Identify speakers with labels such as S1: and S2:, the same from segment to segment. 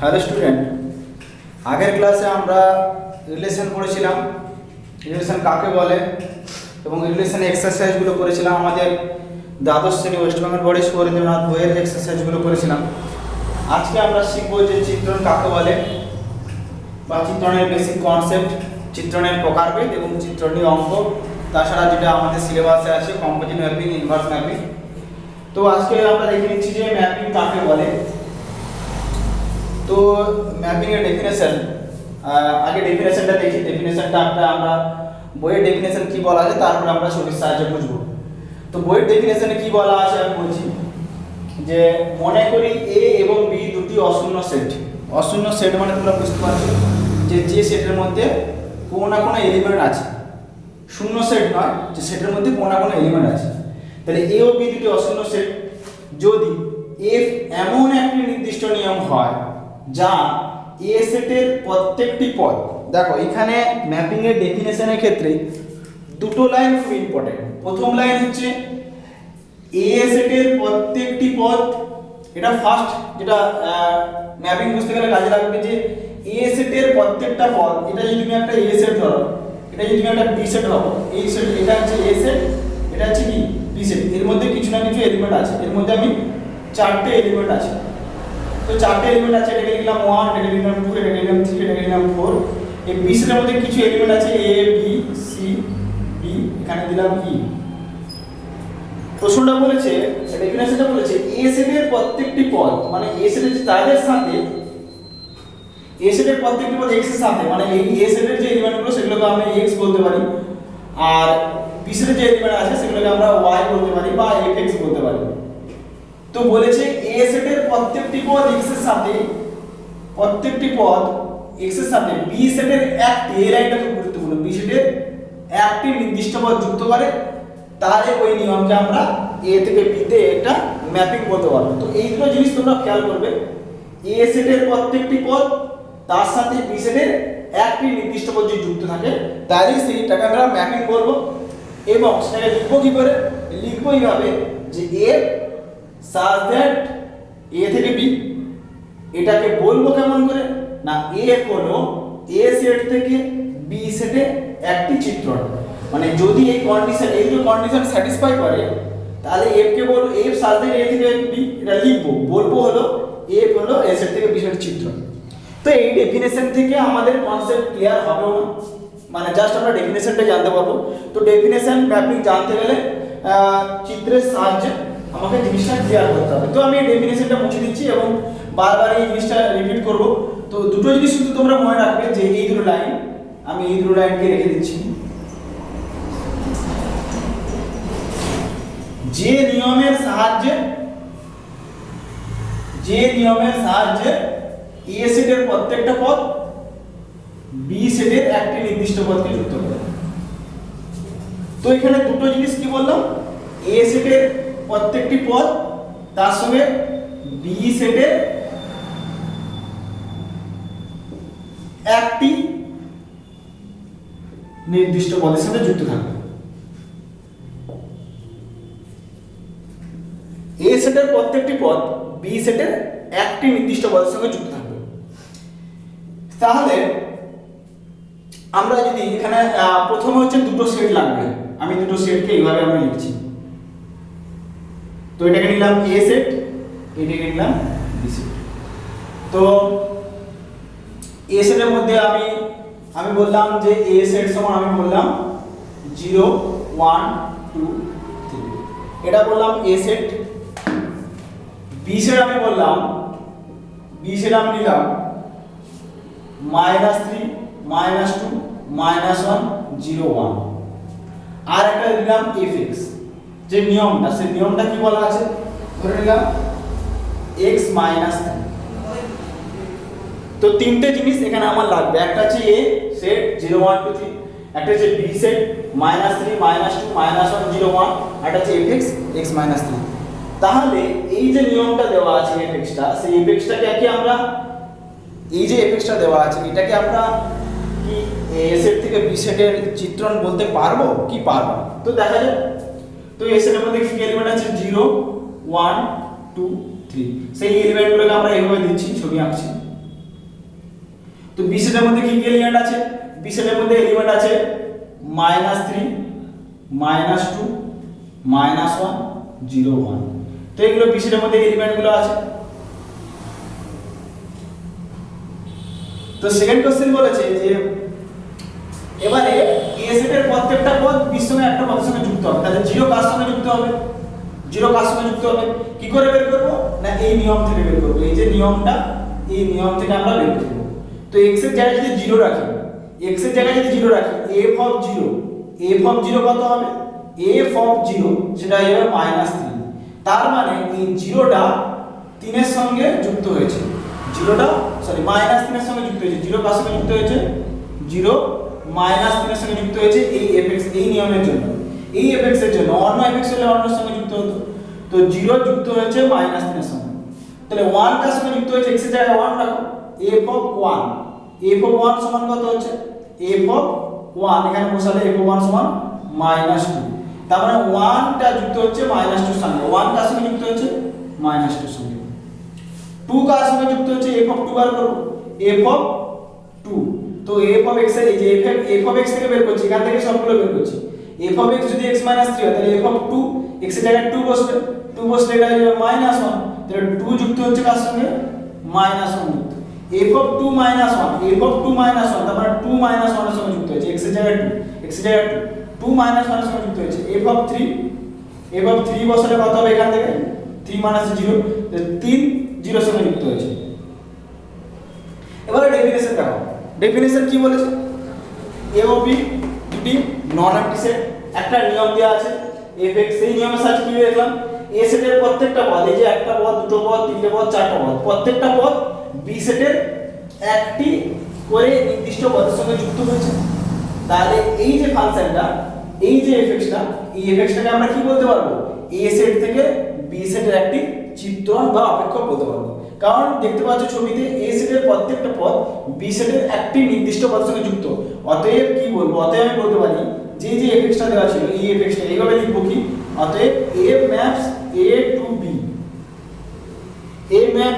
S1: Hello student, আগের ক্লাসে আমরা রিলেশন পড়েছিলাম, রিলেশন কাকে বলে এবং রিলেশন এক্সারসাইজগুলো করেছিলাম। আমাদের দ্বাদশ শ্রেণী ওয়েস্ট বেঙ্গল বোর্ডে সুরেন্দ্রনাথ বইয়ের এক্সারসাইজগুলো করেছিলাম। আজকে আমরা শিখব যে চিত্রণ কাকে বলে বা চিত্রণের বেসিক কনসেপ্ট, চিত্রণের প্রকারভেদ এবং চিত্রণীয় অঙ্ক, তাছাড়া যেটা আমাদের সিলেবাসে আছে কম্পোজিট ম্যাপিং, ইনভার্স ম্যাপিং। তো আজকে আমরা দেখে নিচ্ছি যে ম্যাপিং কাকে বলে। তো ম্যাপিং এর ডেফিনেশন, আগে ডেফিনেশনটা দেখি। ডেফিনেশনটা আমরা বইয়ের ডেফিনেশন কি বলা আছে তারপর আমরা ছবির সাহায্যে বুঝবো। তো বইয়ের ডেফিনেশনে কি বলা আছে আমি বলছি যে মনে করি এ এবং বি দুটি অশূন্য সেট। অশূন্য সেট মানে তোমরা বুঝতে পারছো যে সেটের মধ্যে কোনো না কোনো এলিমেন্ট আছে, শূন্য সেট নয়, যে সেটের মধ্যে কোনো না কোনো এলিমেন্ট আছে। তাহলে এ ও বি দুটি অশূন্য সেট যদি এফ এমন একটি নির্দিষ্ট নিয়ম হয় যা এ সেটের প্রত্যেকটি পদ, দেখো এখানে ম্যাপিং এর ডেফিনেশনের ক্ষেত্রে দুটো লাইন খুব ইম্পর্টেন্ট। প্রথম লাইন হচ্ছে এ সেটের প্রত্যেকটি পদ, এটা ফার্স্ট যেটা ম্যাপিং বুঝতে গেলে কাজে লাগবে যে এ সেটের প্রত্যেকটা পদ। এটা যদি তুমি একটা এ সেট ধরো, এটা যদি তুমি একটা বি সেট ভাবো, এই সেট এটা হচ্ছে এ সেট, এটা হচ্ছে কি বি সেট, এর মধ্যে কিছু না কিছু এলিমেন্ট আছে। এর মধ্যে আমি চারটে এলিমেন্ট আছে, তো চারটে এলিমেন্ট আছে। এটাকে লিখলাম 1, এটাকে লিখলাম 2, এটাকে লিখলাম 3, এটাকে লিখলাম 4। এই বি সেটের মধ্যে কিছু এলিমেন্ট আছে এ বি সি ডি, এখানে দিলাম ই। প্রশ্নটা বলেছে, ডেফিনেশনটা বলেছে এ সেটের প্রত্যেকটি পদ, মানে এ সেটের তাদের সাথে, এ সেটের প্রত্যেকটি পদ x এর সাথে, মানে এই এ সেটের যে এলিমেন্টগুলো সেগুলোকে আমরা x বলতে পারি, আর বি সেটের যে এলিমেন্ট আছে সেগুলোকে আমরা y বলতে পারি বা fx বলতে পারি। তো বলেছে এ সেটের প্রত্যেকটি পদ x এর সাথে, প্রত্যেকটি পদ x এর সাথে বি সেটের একটি, এই লাইনটা খুব গুরুত্বপূর্ণ, বি সেটের একটি নির্দিষ্ট পদ যুক্ত করে, তাহলে ওই নিয়মকে আমরা এ থেকে বি তে একটা ম্যাপিং বলতে পারবো। তো এই দুটো জিনিস তোমরা খেয়াল করবে, এ সেটের প্রত্যেকটি পদ তার সাথে বি সেটের একটি নির্দিষ্ট পদ যদি যুক্ত থাকে তাহলে সেইটাকে আমরা ম্যাপিং বলবো। এবং সেটাকে লিখবো কি করে? লিখবো এইভাবে যে এ such that a থেকে b, এটাকে বলবো কেমন করে না, a হলো a সেট থেকে b সেটে একটি চিত্রণ। মানে যদি এই কন্ডিশন, এই দুটো কন্ডিশন স্যাটিসফাই করে তাহলে f কে বলবো f such that a থেকে b, এটা লিখবো, বলবো হলো f হলো a সেট থেকে b সেটের চিত্রণ। তো এই ডেফিনেশন থেকে আমাদের কনসেপ্ট ক্লিয়ার হবে না, মানে জাস্ট আমরা ডেফিনেশনটা জানতে পারবো। তো ডেফিনেশন ম্যাপিং জানতে গেলে চিত্রের সাহায্যে আমাকে জিনিসটা ক্লিয়ার করতে হবে। তো আমি এই ডেফিনেশনটা মুছে দিচ্ছি এবং বারবার এই জিনিসটা রিপিট করব। তো দুটো জিনিস শুধু তোমরা মনে রাখবে যে এই দুটো লাইন, আমি এই দুটো লাইনকে রেখে দিচ্ছি। যে নিয়মের সাহায্যে এ সেটের প্রত্যেকটা পদ বি সেটের একটি নির্দিষ্ট পদকে যুক্ত করে। তো এখানে দুটো জিনিস কি বললাম, এ সেটের প্রত্যেকটি পদ তার সঙ্গে বি সেটের একটি নির্দিষ্ট পদের সাথে যুক্ত থাকবে। এ সেটের প্রত্যেকটি পদ বি সেটের একটি নির্দিষ্ট পদের সঙ্গে যুক্ত থাকবে। তাহলে আমরা যদি এখানে প্রথমে হচ্ছে দুটো সেট লাগবে, আমি দুটো সেটকে এইভাবে আমি লিখছি। তো এটাকে নিলাম এ সেট, এটাকে নিলাম বি সেট। তো এ সেটের মধ্যে আমি বললাম যে এ সেট সমান, আমি বললাম 0 1 2 3, এটা বললাম এ সেট। বি সেট আমি বললাম, বি সেট আমি নিলাম -3 -2 -1 0 1, আর একটা দিলাম fx। যে নিয়মটা, সেই নিয়মটা কি বলা আছে ধরে নিলাম x - 3। তো তিনটে জিনিস এখানে আমার লাগবে, একটা হচ্ছে a সেট 0 1 2 3, একটা হচ্ছে b সেট -3 -2 -1 0 1, আর একটা হচ্ছে fx x - 3। তাহলে এই যে নিয়মটা দেওয়া আছে fx টা, সেই fx টাকে কি আমরা, এই যে fx টা দেওয়া আছে এটাকে আমরা কি a সেট থেকে b সেটের চিত্রণ বলতে পারবো কি পারবো? তো দেখা যাক। তো এ সেটের মধ্যে কি এলিমেন্ট আছে 0 1 2 3, সেই এলিমেন্টগুলোকে আমরা এইভাবে দিচ্ছি, ছবি আঁকছি। তো বি সেটের মধ্যে কি কি এলিমেন্ট আছে? বি সেটের মধ্যে এলিমেন্ট আছে -3, -2, -1, 0, 1। তো এগুলো বি সেটের মধ্যে এলিমেন্ট গুলো আছে। তো সেকেন্ড কোশ্চেন বলেছে যে এবারে এ সেটের প্রত্যেকটা পদ বি সঙ্গে একটা পদের সঙ্গে যুক্ত হবে, তাহলে 0 কার সঙ্গে যুক্ত হবে? 0 কার সঙ্গে যুক্ত হবে? কি করে বের করব? না এই নিয়ম থেকে বের করব। এই যে নিয়মটা, এই নিয়ম থেকে আমরা বের করব। তো x এর জায়গায় যদি 0 রাখি, x এর জায়গায় যদি 0 রাখি, f অফ 0 কত হবে? f অফ 0 সেটা হবে -3। তার মানে এই 0টা 3 এর সঙ্গে যুক্ত হয়েছে, 0টা সরি -3 এর সঙ্গে যুক্ত হয়েছে। 0 কার সঙ্গে যুক্ত হয়েছে? 0 -3 এর সঙ্গে যুক্ত হয়েছে এই fx, এই নিয়মের জন্য। এই fx এর জন্য অন্য fx হলে অন্যের সঙ্গে যুক্ত হতো। তো 0 যুক্ত হয়েছে -3 এর সঙ্গে। তাহলে 1 কার সঙ্গে যুক্ত হয়েছে? x এর জায়গায় 1 রাখো, f অফ 1, f অফ 1 সমান কত হচ্ছে? f অফ 1 এখানে বসালে f অফ 1 সমান -2। তার মানে 1 টা যুক্ত হচ্ছে -2 এর সঙ্গে। 1 কার সঙ্গে যুক্ত হচ্ছে? -2 এর সঙ্গে। 2 কার সঙ্গে যুক্ত হচ্ছে? f অফ 2 বার করব, f অফ 2। তো f অফ x এর এই যে f অফ x থেকে বের করছি, এখান থেকে সবগুলো বের করছি। f অফ x যদি x - 3 হয় তাহলে f অফ 2, x এর জায়গায় 2 বসবে, 2 বসলে এটা হয়ে যাবে -1। তাহলে 2 যুক্ত হচ্ছে কার সঙ্গে? -1 যুক্ত। f অফ 2 - 1, f অফ 2 - 1 তার মানে 2 - 1 এর সঙ্গে যুক্ত হয়েছে। x এর জায়গায় 2, x এর জায়গায় 2 - 1 এর সঙ্গে যুক্ত হয়েছে। f অফ 3 বসালে কত হবে এখান থেকে? 3 - 0, 3 0 এর সঙ্গে যুক্ত হয়েছে। এবারে ডেফিনিশন দেখো, ডেফিনিশন কি বলেছে? a ও b দুটি নন এম্পটি সেট, একটা নিয়ম দেওয়া আছে fx। এই নিয়মের সাহায্যে কি দেখলাম? a সেটের প্রত্যেকটা পদ, এই যে একটা পদ, দুটো পদ, তিনটে পদ, চারটা পদ, প্রত্যেকটা পদ b সেটের একটি করে নির্দিষ্ট পদের সঙ্গে যুক্ত হয়েছে। তাহলে এই যে ফাংশনটা, এই যে fx-টা, এই fx-টাকে আমরা কি বলতে পারবো? a সেট থেকে b সেটের একটি চিত্রণ বা অপেক্ষক বলতে পারবো। কারণ দেখতে পাচ্ছ ছবিতে a সেটের প্রত্যেকটা পদ b সেটের একটি নির্দিষ্ট পদের সঙ্গে যুক্ত। অতএব কি বলবো? অতএব আমি বলতে পারি যে যে fx-টা দেওয়া ছিল, এই fx-টা এইভাবে লিখবো কি? অতএব a maps a to b, a map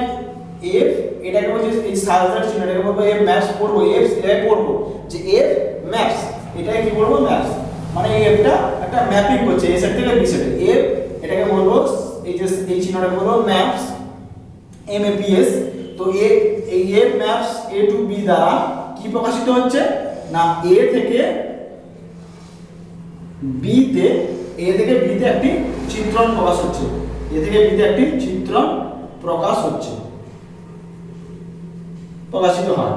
S1: f, এটাকে বলছি এই সার্জার চিহ্ন, এটাকে বলবো f maps করব, f এটাকে করব যে f maps, এটাকে কি করব? maps, মানে এই f-টা একটা ম্যাপিং করছে a সেট থেকে b সেটে। f এটাকে বলবো এই যে এই চিহ্নটাকে বলবো maps, maps। তো এই f maps a to b দ্বারা কি প্রকাশিত হচ্ছে? না a থেকে b তে, a থেকে b তে একটি চিত্রণ প্রকাশ হচ্ছে, a থেকে b তে একটি চিত্রণ প্রকাশ হচ্ছে, প্রকাশিত হয়।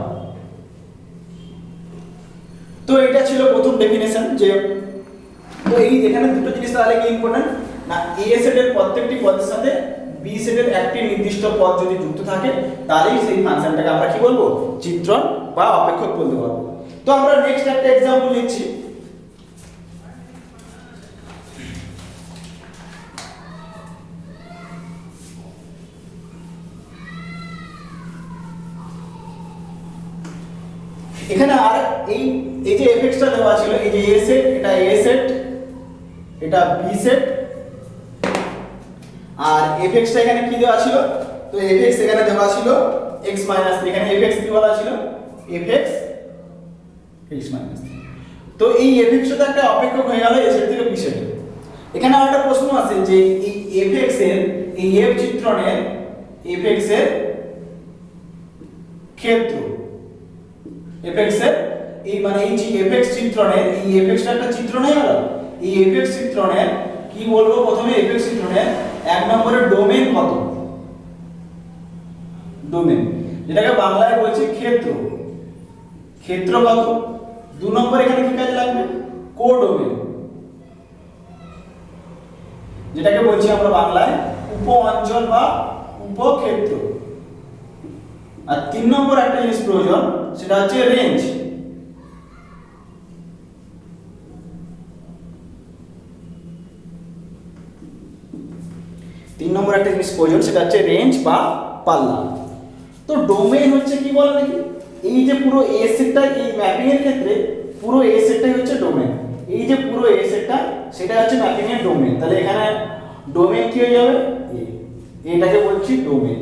S1: তো এটা ছিল প্রথম ডেফিনেশন। যে তো এই এখানে দুটো জিনিস তাহলে কি ইম্পর্টেন্ট? না a সেটের প্রত্যেকটি পদের সাথে b সেটের একটি নির্দিষ্ট পদ যদি যুক্ত থাকে তাহলেই সেই ফাংশনটাকে আমরা কি বলবো? চিত্রণ বা অপেক্ষক বলতে পারবো। তো আমরা নেক্সট একটা एग्जांपल নিচ্ছি। এখানে আর এই যে fx-টা দেওয়া ছিল, এই যে a সেট, এটা a সেট, এটা b সেট, আর fx-টা এখানে কি দেওয়া ছিল? তো fx এখানে দেওয়া ছিল x - 3, এখানে fx কি বলা ছিল? fx x - 3। তো এই fx-টা তো একটা অপেক্ষক হয়ে গেল a সেট থেকে b সেটে। এখানে আরেকটা প্রশ্ন আছে যে এই fx এর এই f চিত্রণের fx এর ক্ষেত্র, fx এর এই মানে এই যে fx চিত্রণের এই fx-টা একটা চিত্রণ হয়ে গেল। এই fx চিত্রণের কি বলবো? প্রথমে fx চিত্রণের এক নম্বরে ডোমেইন কত? ডোমেইন, যেটাকে বাংলায় বলছে ক্ষেত্র, ক্ষেত্র কত? 2 নম্বর এখানে কি কাজে লাগবে? কোডোমেইন, যেটাকে বলছি আমরা বাংলায় উপ অঞ্চল বা উপক্ষেত্র। আর 3 নম্বর একটা জিনিস প্রয়োজন, সেটা হচ্ছে রেঞ্জ। তিন নম্বর একটা জিনিস প্রয়োজন, সেটা হচ্ছে রেঞ্জ বা পাল্লা। তো ডোমেইন হচ্ছে কি বল দেখি? এই যে পুরো এ সেটটা, এই ম্যাপিং এর ক্ষেত্রে পুরো এ সেটটাই হচ্ছে ডোমেইন। এই যে পুরো এ সেটটা, সেটা হচ্ছে ম্যাপিং এর ডোমেইন। তাহলে এখানে ডোমেইন কি হয়ে যাবে? এটাকে বলছি ডোমেইন।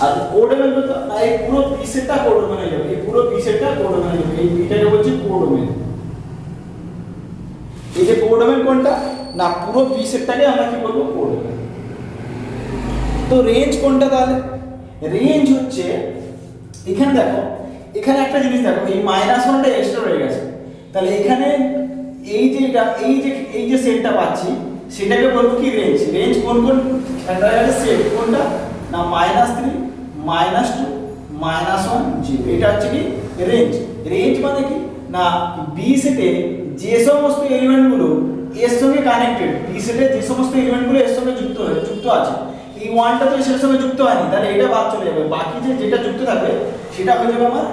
S1: আর কোডোমেন কত না এই পুরো পি সেটটা কোডোমেন হয়ে যাবে, এই পুরো পি সেটটা কোডোমেন হয়ে যাবে, এই এটাকে বলছি কোডোমেন। এই যে কোডোমেন কোনটা না পুরো পি সেটটাকে আমরা কি বলবো কোডোমেন। তো রেঞ্জ কোনটা তাহলে? রেঞ্জ হচ্ছে এখানে দেখো, এখানে একটা জিনিস দেখো, এই -1টা এক্সট্রা রয়ে গেছে, তাহলে এখানে এই যে এটা এই যে সেটটা পাচ্ছি সেটাকে বলবো কি রেঞ্জ। রেঞ্জ কোন কোন একটা সেট কোনটা না -3 -2 -1 0, এটা হচ্ছে কি রেঞ্জ। রেঞ্জ মানে কি না বি সেটে যে সমস্ত এলিমেন্টগুলো এর সঙ্গে কানেক্টেড, বি সেটে যে সমস্ত এলিমেন্টগুলো এর সঙ্গে যুক্ত আছে, এই ওয়ানটা তো এর সঙ্গে যুক্ত হয়নি, তাহলে এটা বাদ চলে যাবে, বাকি যেটা যুক্ত থাকবে সেটা হয়ে যাবে আমার,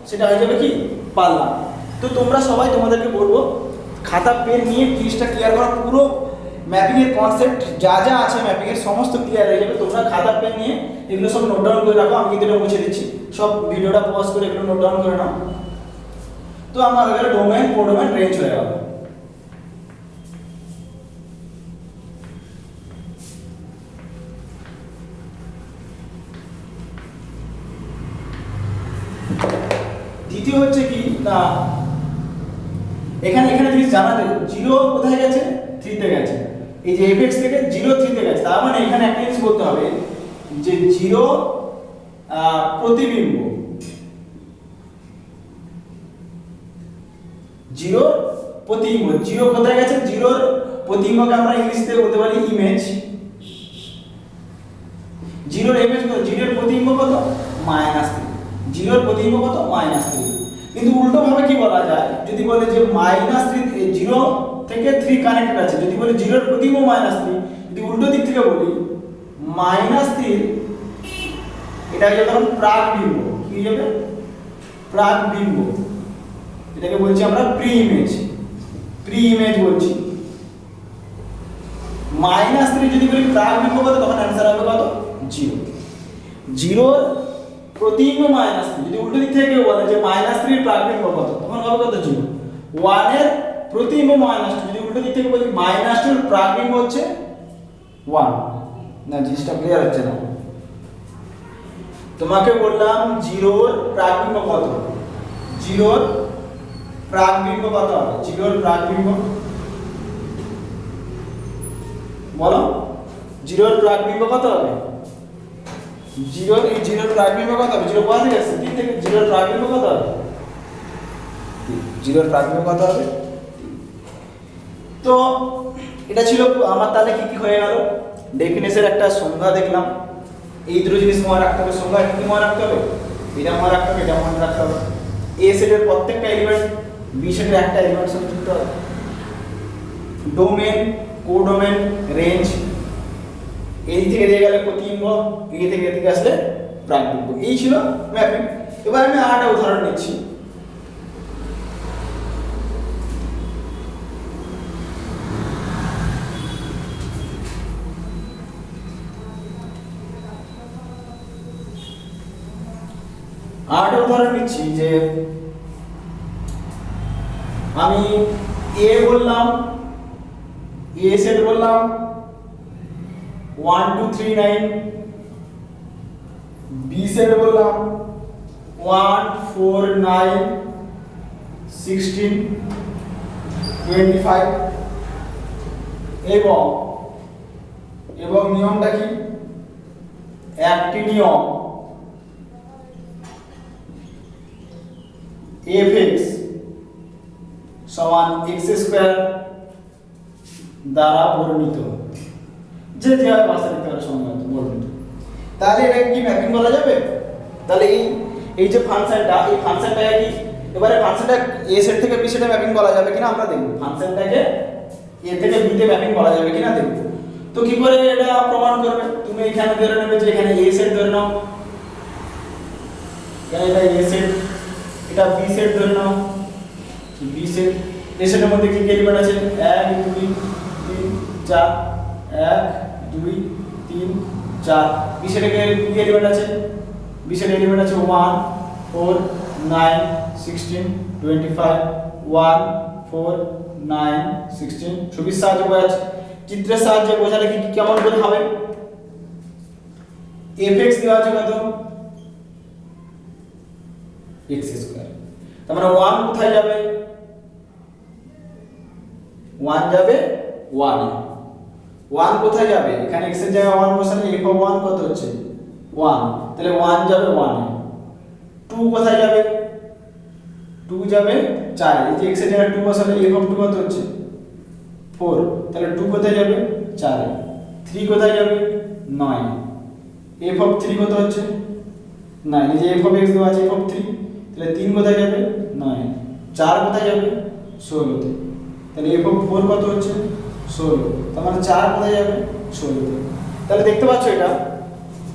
S1: সেটা হয়ে যাবে কি পাল্লা। তো তোমরা সবাই তোমাদেরকে বলবো খাতা পেন নিয়ে জিনিসটা ক্লিয়ার করা, পুরো ম্যাপিং এর কনসেপ্ট যা যা আছে ম্যাপিং এর সমস্ত ক্লিয়ার হয়ে যাবে। তোমরা খাতা পেন নিয়ে এগুলো সব নোট ডাউন করে রাখো, আমি কিন্তু এটা মুছে দিচ্ছি, সব ভিডিওটা পজ করে এগুলো নোট ডাউন করে নাও। তো আমার হয়ে গেল ডোমেন, কোডোমেন, রেঞ্জ হয়ে গেল। দ্বিতীয় হচ্ছে কি না এখানে জিনিস জানা যায়, 0 কোথায় গেছে 3 তে গেছে, এই যে fx থেকে 0 3 তে গেছে, তার মানে এখানে একটা জিনিস বলতে হবে যে 0 প্রতিবিম্ব, 0 প্রতিবিম্ব, 0 কোথায় গেছে, 0 প্রতিবিম্বকে আমরা ইংলিশে বলতে পারি ইমেজ। 0 এর ইমেজ কত, 0 এর প্রতিবিম্ব কত -3, 0 এর প্রতিবিম্ব কত -3। কিন্তু উল্টো ভাবে কি বলা যায়, যদি বলে যে -3 0 থেকে 3 কানেক্টেড আছে, যদি বলে 0 এর প্রতিবিম্ব -3, যদি উল্টো দিক থেকে বলি -3 এটা হয়ে যাবে প্রাকবিম্ব, কি হয়ে যাবে প্রাকবিম্ব, এটাকে বলছি আমরা প্রি ইমেজ বলছি। -3 যদি বলি প্রাকবিম্ব কত, তখন অ্যানসার হবে কত 0। 0 প্রতিবিম্ব -3, যদি উল্টো দিক থেকে কেউ বলে যে -3 এর প্রাকবিম্ব কত, তখন হবে কত 0। 1 এর প্রতিবিম্ব -2, যদি উল্টো দিক থেকে বলি -2 এর প্রাকবিম্ব হচ্ছে 1। না জিনিসটা ক্লিয়ার হচ্ছে না, তোমাকে বললাম 0 এর প্রাকবিম্ব কত, 0 এর প্রাকবিম্ব কত হবে, 0 এর প্রাকবিম্ব বলো, 0 এর প্রাকবিম্ব কত হবে, 0 এই 0 এর প্রাকবিম্ব কত হবে, 0 কোথা থেকে আসছে 3 থেকে, 0 এর প্রাকবিম্ব কত হবে 0 এর প্রাকবিম্ব কত হবে। তো এটা ছিল আমার, তাহলে কি কি হয়ে গেল, ডেফিনেশনের একটা সংজ্ঞা দেখলাম, এই দুটো জিনিস মনে রাখতে হবে, সংজ্ঞা কি মনে রাখতে হবে, এটা মনে রাখতে হবে, এটা মনে রাখতে হবে। এ সেটের প্রত্যেকটা এলিমেন্ট বি সেটের একটা এলিমেন্ট সঙ্গে যুক্ত হবে। ডোমেন, কোডোমেন, রেঞ্জ, এই থেকে দিয়ে গেলে প্রতিবিম্ব, এই থেকে এদিকে আসলে প্রাকবিম্ব, এই ছিল ম্যাপিং। এবার আমি আরেকটা উদাহরণ নিচ্ছি। আরেকটা উদাহরণ নিচ্ছি যে আমি এ বললাম, এ সেট বললাম 1 2 3 9, বি সেট বললাম 1 4 9 16 25, এবং নিয়মটা কি, একটি নিয়ম fx সমান x স্কয়ার দ্বারা বর্ণিত, যে যেভাবে ভাষা লিখতে পারে সংজ্ঞাত বর্ণিত। তাহলে এটা কি ম্যাপিং বলা যাবে? তাহলে এই যে ফাংশনটা, এই ফাংশনটাকে কি এবারে ফাংশনটা a সেট থেকে b সেটে ম্যাপিং বলা যাবে কিনা আমরা দেখব, ফাংশনটাকে a থেকে b তে ম্যাপিং বলা যাবে কিনা দেখব। তো কি করে এটা প্রমাণ করবে, তুমি এখানে ধরে নেবে যে এখানে a সেট ধরে নাও, এখানে এটা a সেট, এটা b সেট ধরে নাও, b সেট, a সেটের মধ্যে কি কি এলিমেন্ট আছে 1 2 3 4, 1 2 3 4, b সেটে কি এলিমেন্ট আছে, b সেটে এলিমেন্ট আছে 1 4 9 16 25, 1 4 9 16, ছবির সাহায্যে বোঝাচ্ছে, চিত্রের সাহায্যে বোঝালে কি কেমন করে হবে, fx দেওয়া আছে কত x স্কয়ার। তার মানে 1 কোথায় যাবে 1 যাবে 1 এ 1 কোথায় যাবে এখানে x এর জায়গায় 1 বসালে f অফ 1 কত হচ্ছে 1 তাহলে 1 যাবে 1 এ 2 কোথায় যাবে 2 যাবে 4 এ এই যে x এর জায়গায় 2 বসালে f অফ 2 কত হচ্ছে 4 তাহলে 2 কোথায় যাবে 4 এ 3 কোথায় যাবে 9 f অফ 3 কত হচ্ছে 9 এই যে f অফ x দেওয়া আছে f অফ 3 তাহলে 3 কোথায় যাবে 9 4 কোথায় যাবে 16 তে তাহলে f অফ 4 কত হচ্ছে 16 তার মানে 4 কোথায় যাবে 16 তে। তাহলে দেখতে পাচ্ছ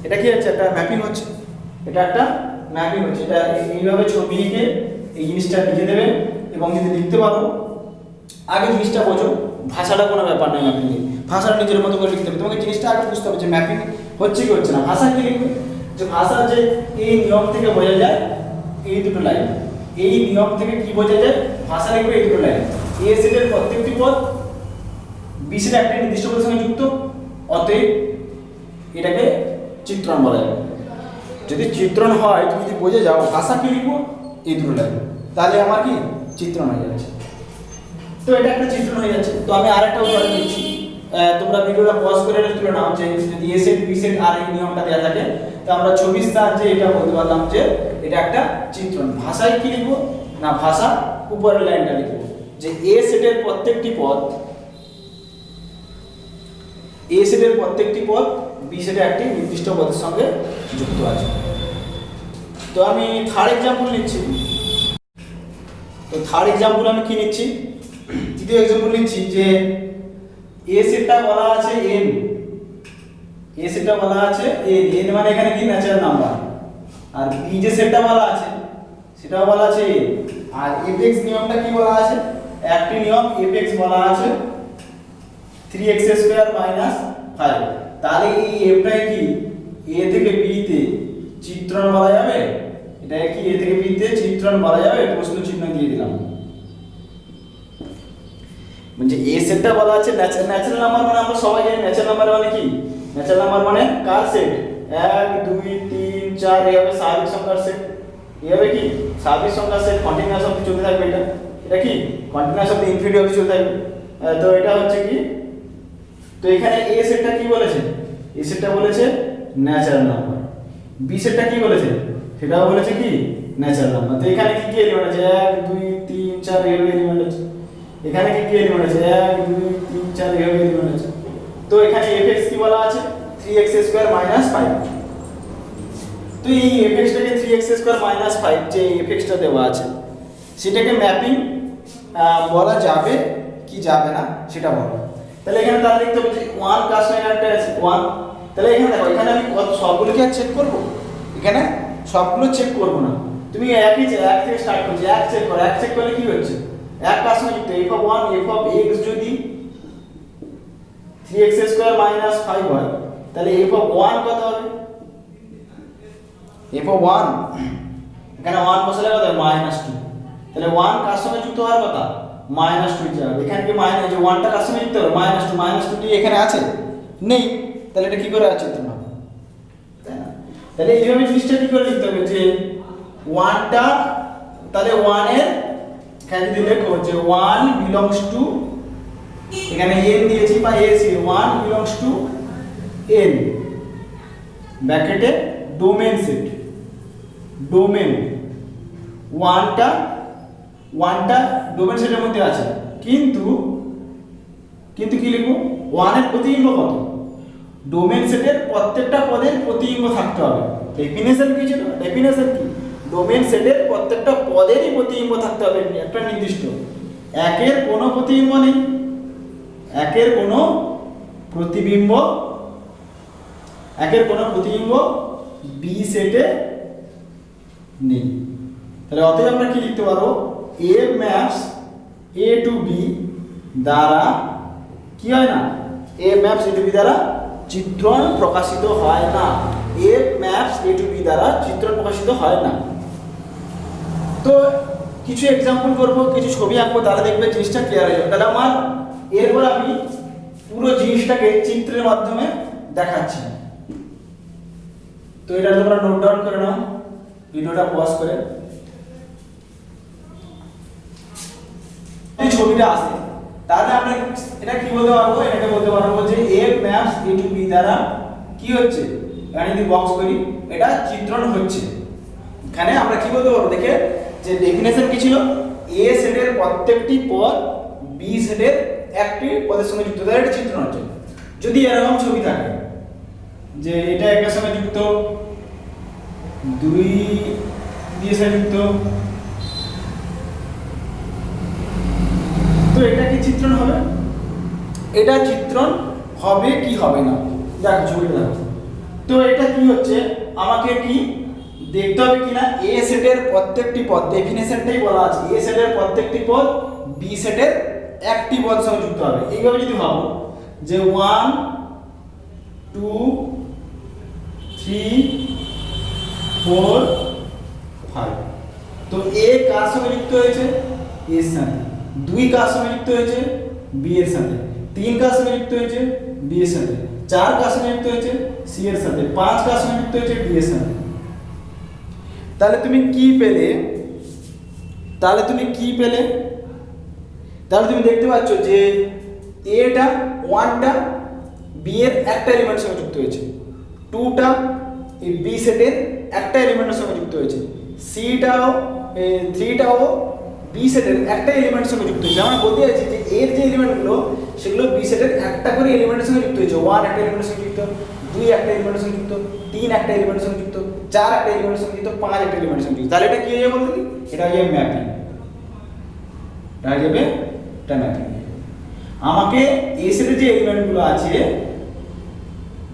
S1: এটা কি হচ্ছে একটা ম্যাপিং হচ্ছে এটা একটা ম্যাপিং হচ্ছে এটা এইভাবে ছবি এঁকে এই জিনিসটা লিখে দেবে এবং যদি লিখতে পারো আগে জিনিসটা বোঝো ভাষাটা কোনো ব্যাপার নয় ম্যাপিং এ ভাষাটা নিজের মতো করে লিখতে হবে তোমাকে জিনিসটা আগে বুঝতে হবে যে ম্যাপিং হচ্ছে কি হচ্ছে না ভাষা কি লিখবে যে ভাষা যে এই নিয়ম থেকে বোঝা যায় এই দুটো লাইন এই নিয়ম থেকে কি বোঝা যায় ভাষা লিখবে এই দুটো লাইন এ সেটের প্রত্যেকটি পদ বি সেটের একটা নির্দিষ্ট পদের সঙ্গে যুক্ত অতএব এটাকে চিত্রণ বলা যাবে যদি চিত্রণ হয় তুমি যদি বোঝে যাও ভাষা কি লিখবো এই দুটো লাইন তাহলে আমার কি চিত্রণ হয়ে যাচ্ছে তো এটা একটা চিত্রণ হয়ে যাচ্ছে তো আমি আরেকটা উদাহরণ দিচ্ছি তোমরা ভিডিওটা পজ করে তুলে নাও যে যদি এ সেট বি সেট আর এই নিয়মটা দেওয়া থাকে তো আমরা ছবির সাহায্যে এটা বলতে পারলাম যে এটা একটা চিত্রণ ভাষায় কি লিখবো না ভাষা উপরের লাইনটা লিখবো যে এ সেটের প্রত্যেকটি পদ এ সেটের প্রত্যেকটি পদ বি সেটের একটি নির্দিষ্ট পদের সঙ্গে যুক্ত আছে। তো আমি থার্ড এক্সাম্পল নিচ্ছি তো থার্ড এক্সাম্পল আমি কি নিচ্ছি তৃতীয় এক্সাম্পল নিচ্ছি যে এ সেটটা বলা আছে n এ সেটটা বলা আছে n মানে এখানে কি ন্যাচারাল নাম্বার আর বি যে সেটটা বলা আছে সেটাও বলা আছে n আর fx নিয়মটা কি বলা আছে একটি নিয়ম fx বলা আছে 3x² - 5 তাহলে এই fটাকে কি a থেকে b তে চিত্রণ বলা যাবে এটাকে কি a থেকে b তে চিত্রণ বলা যাবে প্রশ্ন চিহ্ন দিয়ে দিলাম মানে এ সেটটা বলা আছে ন্যাচারাল নাম্বার মানে আমরা সবাই জানি ন্যাচারাল নাম্বার মানে কি ন্যাচারাল নাম্বার মানে কার সেট 1 2 3 4 এভাবে স্বাভাবিক সংখ্যার সেট এভাবে কি স্বাভাবিক সংখ্যার সেট কন্টিনিউয়াস অবধি চলতে থাকবে এটা কি কন্টিনিউয়াস অবধি ইনফিনিটি অবধি চলতে থাকবে তো এটা হচ্ছে কি তো এখানে এ সেটটা কি বলেছে এ সেটটা বলেছে ন্যাচারাল নাম্বার বি সেটটা কি বলেছে সেটাও বলেছে কি ন্যাচারাল নাম্বার তো এখানে কি কি এলিমেন্ট আছে 1 2 3 4 এভাবে এলিমেন্ট আছে এখানে কি কি এলিমেন্ট আছে 1 2 3 4 এভাবে এলিমেন্ট আছে তো এখানে fx কি বলা আছে 3x² - 5 তো এই fx টাকে 3x² - 5 যে fx টা দেওয়া আছে সেটাকে ম্যাপিং বলা যাবে কি যাবে না সেটা বলো তাহলে এখানে তাহলে লিখতে হবে যে 1 কার সঙ্গে একটা আছে 1 তাহলে এখানে দেখো এখানে আমি সবগুলো কি চেক করব এখানে সবগুলো চেক করব না তুমি একই এক থেকে স্টার্ট করছো এক চেক করলে কি হচ্ছে এক কার সঙ্গে যুক্ত f of 1 f of x যদি 3x² - 5 হয় তাহলে f of 1 কত হবে f of 1 এখানে 1 বসালে কত হবে -2 তাহলে 1 কার সঙ্গে যুক্ত হওয়ার কথা -2 যাবে এখানে কি মাইনাস যে 1 টা কার সঙ্গে যুক্ত হবে -2 টি এখানে আছে নেই তাহলে এটা কি করে আছে তোমরা তাই না তাহলে এইভাবে জিনিসটা কি করে লিখতে হবে যে 1 টা তাহলে 1 এর এখানে যদি লেখো যে 1 belongs to এখানে n দিয়েছি বা ac 1 belongs to n ব্র্যাকেটে ডোমেইন সেট ডোমেইন 1টা ডোমেইন সেটের মধ্যে আছে কিন্তু কি লিখবো 1 এর প্রতিবিম্ব কত ডোমেইন সেটের প্রত্যেকটা পদের প্রতিবিম্ব থাকতে হবে ডেফিনিশন কি ছিল ডেফিনিশন কি ডোমেইন সেটের প্রত্যেকটা পদেরই প্রতিবিম্ব থাকতে হবে একটা নির্দিষ্ট একের কোনো প্রতিবিম্ব নেই একের কোনো প্রতিবিম্ব বি সেটে নেই তাহলে অতএব আমরা কি লিখতে পারবো a maps a to b দ্বারা কি হয় না a maps a to b দ্বারা চিত্রণ প্রকাশিত হয় না a maps a to b দ্বারা চিত্রণ প্রকাশিত হয় না তো কিছু एग्जांपल করব কিছু ছবি আঁকবো তাহলে দেখবে জিনিসটা ক্লিয়ার হয়ে যাবে তাহলে আমার এরপর আমি পুরো জিনিসটাকে চিত্রের মাধ্যমে দেখাচ্ছি তো এটা তোমরা নোট ডাউন করে নাও ভিডিওটা পজ করে। এই ছবিটা আসে তাহলে আমরা এটা কি বলতে পারবো, এটাকে বলতে পারবো যে a maps a to b দ্বারা কি হচ্ছে, এখানে যদি বক্স করি এটা চিত্রণ হচ্ছে। এখানে আমরা কি বলতে পারবো, দেখে যে ডেফিনেশন কি ছিল, a সেটের প্রত্যেকটি পদ b সেটের একটি পদের সঙ্গে যুক্ত, তাহলে এটা চিত্রণ হচ্ছে। যদি এরকম ছবি থাকে যে এটা একের সঙ্গে যুক্ত, দুই দিয়ে সাথে যুক্ত, তো এটা কি চিত্রণ হবে, এটা চিত্রণ হবে কি হবে না, দেখো ছবিটা দেখো। তো এটা কি হচ্ছে, আমাকে কি দেখতে হবে কিনা এ সেটের প্রত্যেকটি পদ, ডেফিনেশনটাই বলা আছে এ সেটের প্রত্যেকটি পদ বি সেটের একটি পদ সঙ্গে যুক্ত হবে। এইভাবে যদি ভাবো যে 1 2 3 4 5, তো এ কার সঙ্গে যুক্ত হয়েছে, এর সাথে, 2 কার সঙ্গে যুক্ত হয়েছে, বি এর সাথে, 3 কার সঙ্গে যুক্ত হয়েছে, বি এর সাথে, 4 কার সঙ্গে যুক্ত হয়েছে, সি এর সাথে, 5 কার সঙ্গে যুক্ত হয়েছে, ডি এর সাথে। তাহলে তুমি কি পেলে, তাহলে তুমি দেখতে পাচ্ছ যে এটা 1টা বি এর একটা এলিমেন্টের সঙ্গে যুক্ত হয়েছে, 2টা এই বি সেটের একটা এলিমেন্টের সঙ্গে যুক্ত হয়েছে, সিটাও 3টাও বি সেটের একটা এলিমেন্টের সঙ্গে যুক্ত হয়েছে। আমরা বলতে চাইছি যে এর যে এলিমেন্টগুলো সেগুলো বি সেটের একটা করে এলিমেন্টের সঙ্গে যুক্ত হয়েছে, 1 একটা এলিমেন্টের সঙ্গে যুক্ত, 2 একটা এলিমেন্টের সঙ্গে যুক্ত, 3 একটা এলিমেন্টের সঙ্গে যুক্ত, 4 একটা এলিমেন্টের সঙ্গে যুক্ত, 5 একটা এলিমেন্টের সঙ্গে যুক্ত। তাহলে এটা কি হয়ে যাবে বলতে, এটা হয়ে যাবে ম্যাপিং, এটা হয়ে যাবে এটা ম্যাপিং। আমাকে এ সেটের যে এলিমেন্টগুলো আছে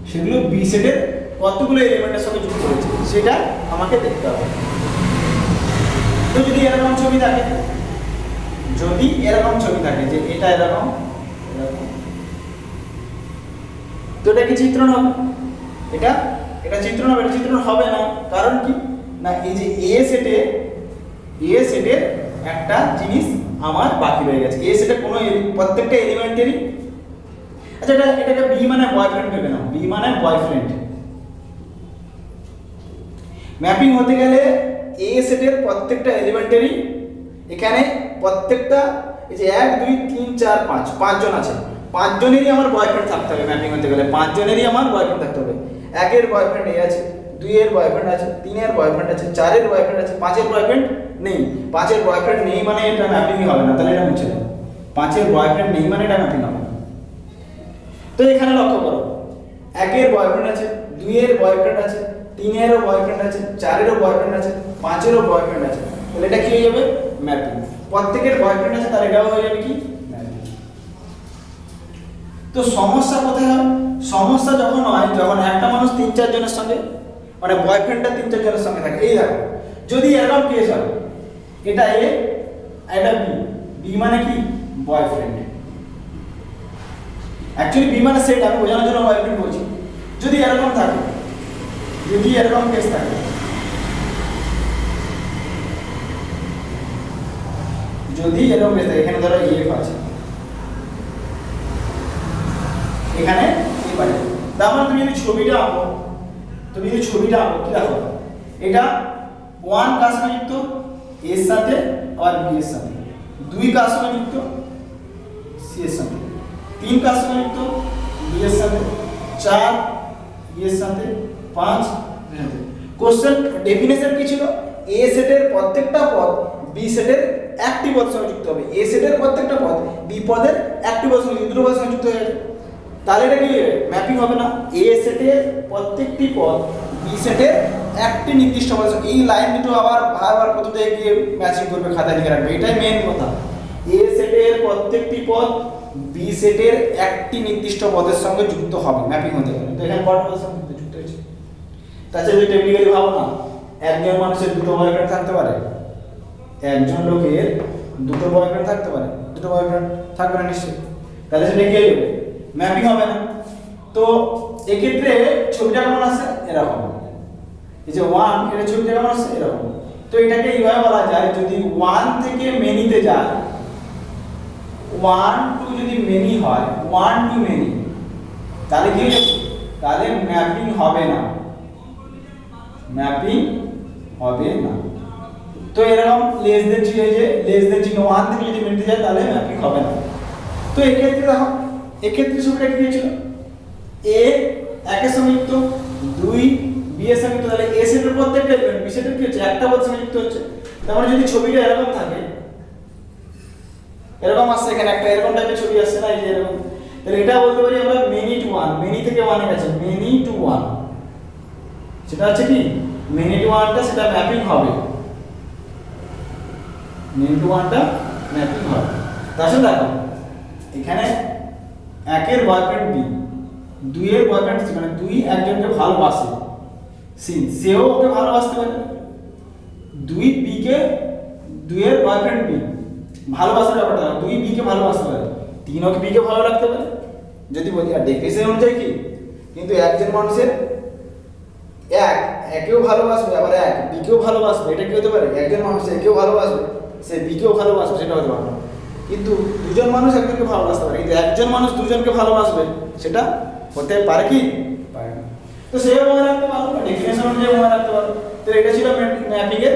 S1: সেগুলো বি সেটের কতগুলো এলিমেন্টের সঙ্গে যুক্ত হয়েছে সেটা আমাকে দেখতে হবে। তো যদি এরকম ছবি থাকে, যে এটা এরকম, তো এটা কি চিত্রণ হবে, এটা চিত্রণ হবে, এটা চিত্রণ হবে না। কারণ কি না, এই যে এ সেটের একটা জিনিস আমার বাকি রয়ে গেছে, এ সেটের কোনো প্রত্যেকটা এলিমেন্টেরই, আচ্ছা এটাকে বি মানে বয়ফ্রেন্ড ভেবে নাও, বি মানে বয়ফ্রেন্ড। ম্যাপিং হতে গেলে এ সেটের প্রত্যেকটা এলিমেন্টেরই এখানে প্রত্যেকটা এই যে 1 2 3 4 5 5জন আছে, 5 জনেরই আমার বয়ফ্রেন্ড থাকতে হবে। ম্যাপিং হতে গেলে 5 জনেরই আমার বয়ফ্রেন্ড থাকতে হবে। 1 এর বয়ফ্রেন্ড এ আছে, 2 এর বয়ফ্রেন্ড আছে, 3 এর বয়ফ্রেন্ড আছে, 4 এর বয়ফ্রেন্ড আছে, 5 এর বয়ফ্রেন্ড নেই। 5 এর বয়ফ্রেন্ড নেই মানে এটা ম্যাপিংই হবে না, তাহলে এটা মুছে দাও। 5 এর বয়ফ্রেন্ড নেই মানে এটা ম্যাপিং হবে না। তো এখানে লক্ষ্য করো, 1 এর বয়ফ্রেন্ড আছে, 2 এর বয়ফ্রেন্ড আছে, 3 এরও বয়ফ্রেন্ড আছে, 4 এরও বয়ফ্রেন্ড আছে, 5 এরও বয়ফ্রেন্ড আছে, তাহলে এটা কি হয়ে যাবে, ম্যাপিং। প্রত্যেকের বয়ফ্রেন্ড আছে, তাহলে এটাও হয়ে যাবে কি, ম্যাপিং। তো সমস্যা কোথায় হয়, সমস্যা যখন হয় যখন একটা মানুষ 3-4 জনের সঙ্গে, মানে বয়ফ্রেন্ডটা 3-4 জনের সঙ্গে থাকে। এই দেখো যদি এরকম কেস হয়, এটা এ এটা বি মানে কি বয়ফ্রেন্ড, অ্যাকচুয়ালি বি মানে সেট, আমি বোঝানোর জন্য বয়ফ্রেন্ড বলছি। যদি এরকম থাকে, যদি এরকম কেস থাকে, এখানে ধরো এফ আছে, এখানে এফ আছে, তার মানে তুমি যদি ছবিটা আঁকো কি দেখো, এটা 1 কার সঙ্গে যুক্ত, এর সাথে আর বি এর সাথে, 2 কার সঙ্গে যুক্ত, সি এর সাথে, 3 কার সঙ্গে যুক্ত, বি এর সাথে, 4 বি এর সাথে, 5 বি এর সাথে। কোশ্চেন ডেফিনেশন কি ছিল, এ সেটের প্রত্যেকটা পদ বি সেটের একটি পদ সঙ্গে যুক্ত হবে, এ সেটের প্রত্যেকটা পদ বি পদের একটি পদ সঙ্গে, দুটো পদ সঙ্গে যুক্ত হয়ে যাবে, তাহলে এটা কি ম্যাপিং হবে না। এ সেটের প্রত্যেকটি পদ বি সেটের একটি নির্দিষ্ট পদ, এই লাইন দুটো আবার বারবার কোথা থেকে গিয়ে ম্যাচিং করবে, খাতায় লিখে রাখবে, এটাই মেইন কথা। এ সেটের প্রত্যেকটি পদ বি সেটের একটি নির্দিষ্ট পদের সঙ্গে যুক্ত হবে ম্যাপিং হতে গেলে। তো এখানে কত পদের সঙ্গে যুক্ত হয়েছে, তাছাড়া যদি টেকনিক্যালি ভাবো না, একজন মানুষের দুটো বয়ফ্রেন্ড থাকতে পারে, একজন লোকের দুটো বয়ফ্রেন্ড থাকতে পারে, দুটো বয়ফ্রেন্ড থাকবে না নিশ্চয়ই, তাহলে সেটা কি হবে, ম্যাপিং হবে না। তো এক্ষেত্রে ছবিটা কেমন আসে, এরকম, এই যে 1 এর ছবিটা কেমন আসে, এরকম। তো এটাকে এইভাবে বলা যায়, যদি 1 থেকে মেনিতে যায়, 1 টু যদি মেনি হয়, 1 টু মেনি, তাহলে কি হবে, তাহলে ম্যাপিং হবে না। ম্যাপিং হবে না। তো এরকম লেস দেন চিহ্ন, এই যে লেস দেন চিহ্ন 1 থেকে যদি মিলতে যায় তাহলে ম্যাপিং হবে না। তো এক্ষেত্রে দেখো, এক্ষেত্রে ছবিটা কি হয়েছিল, এ একের সঙ্গে যুক্ত, 2 বি এর সঙ্গে যুক্ত, তাহলে এ সেটের প্রত্যেকটা এলিমেন্ট বি সেটের কি হচ্ছে, একটা পদের সঙ্গে যুক্ত হচ্ছে। তার মানে যদি ছবিটা এরকম থাকে, এরকম আসছে, এখানে একটা এরকম টাইপের ছবি আসছে না, এই যে এরকম, তাহলে এটা বলতে পারি আমরা মেনি টু ওয়ান, মেনি থেকে ওয়ানে গেছে, মেনি টু ওয়ান, সেটা হচ্ছে কি মেনি টু ওয়ানটা সেটা ম্যাপিং হবে, মেনি টু ওয়ানটা ম্যাপিং হবে। তাহলে দেখো এখানে একের বয়ফ্রেন্ড বি, 2 এর বয়ফ্রেন্ড সি, মানে 2 একজনকে ভালোবাসে, সেও ওকে ভালোবাসতে পারে, 2 বি কে, 2 এর বয়ফ্রেন্ড বি ভালোবাসার ব্যাপারটা, 2 বি কে ভালোবাসতে পারে, 3 ওকে বি কে ভালো লাগতে পারে যদি বলি। আর ডেফিনেশন অনুযায়ী কি, কিন্তু একজন মানুষের একেও ভালোবাসবে, আবার বি কেও ভালোবাসবে, এটা কি হতে পারে, একজন মানুষ একেও ভালোবাসবে, সে বি কেও ভালোবাসবে, সেটা হতে পারে। কিন্তু দুজন মানুষ একজনকে ভালোবাসতে পারে, কিন্তু একজন মানুষ দুজনকে ভালোবাসবে, সেটা হতে পারে কি, পারে না। তো সেও মনে রাখতে পারো, ডেফিনেশন অনুযায়ী মনে রাখতে পারো। তো এটা ছিল ম্যাপিং এর